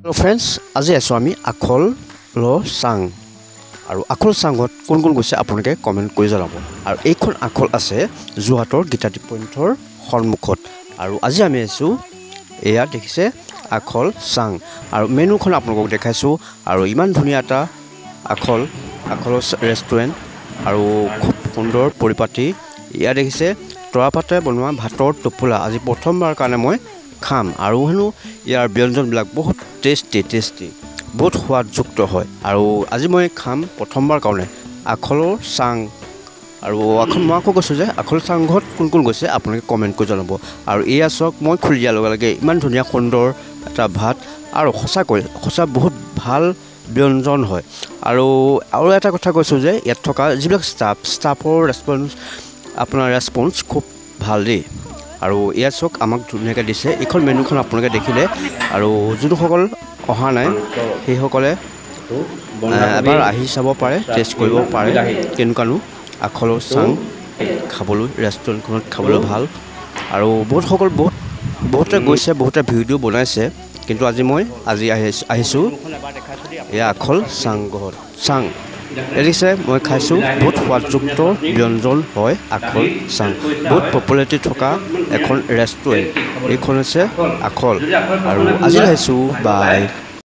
Hello friends, আজি আছো আমি আখল চাং আৰু আখল চাঙত কোন কোন গৈছে আপোনালোকে কমেন্ট কৰি জনাব আৰু এইখন আখল আছে যোৰহাটৰ গীতাদীপ পইণ্টৰ সন্মুখত আৰু আজি আমি আছো এয়া দেখিছে আখল চাং আৰু মেনুখন আপোনালোকক দেখাইছো আৰু ইমান ধুনীয়া এটা আখলৰ ৰেষ্টুৰেণ্ট আৰু খুব সুন্দৰ পৰিপাটি ইয়া দেখিছে তৰাপাতে বনোৱা ভাতৰ টোপোলা আজি প্ৰথমবাৰ কাৰণে মই খাম আৰু হেনো ইয়াৰ ব্যঞ্জনবিলাক বহুত টেষ্টি বহুত সোৱাদযুক্ত হয় আৰু আজি মই খাম প্ৰথমবাৰ কাৰণে আখলৰ চাং আৰু মই আকৌ কৈছোঁ যে আখল চাংঘত কোন কোন গৈছে আপোনালোকে কমেণ্ট কৰি জনাব আৰু এয়া চাওক মই খুলি দিয়াৰ লগে লগে ইমান ধুনীয়া সুন্দৰ এটা ভাত আৰু সঁচা বহুত ভাল ব্যঞ্জন হয় আৰু এটা কথা কৈছোঁ যে ইয়াত থকা যিবিলাক ষ্টাফৰ ৰেছপন্স খুব ভাল দেই আৰু ইয়াত চাওক আমাক ধুনীয়াকৈ দিছে এইখন মেনুখন আপোনালোকে দেখিলে আৰু যোনসকল অহা নাই সেইসকলে এবাৰ আহি চাব পাৰে টেষ্ট কৰিব পাৰে কেনেকুৱানো আখলৰ চাং খাবলৈ ৰেষ্টুৰেণ্টখনত খাবলৈ ভাল আৰু বহুতে গৈছে বহুতে ভিডিঅ' বনাইছে কিন্তু মই আহিছোঁ এয়া আখল চাং দেখিছে মই খাইছোঁ বহুত সোৱাদযুক্ত ব্যঞ্জন হয় আখল চাং বহুত পপুলাৰিটি থকা এখন ৰেষ্টুৰেণ্ট এইখন হৈছে আখল আৰু আজি আহিছোঁ বাই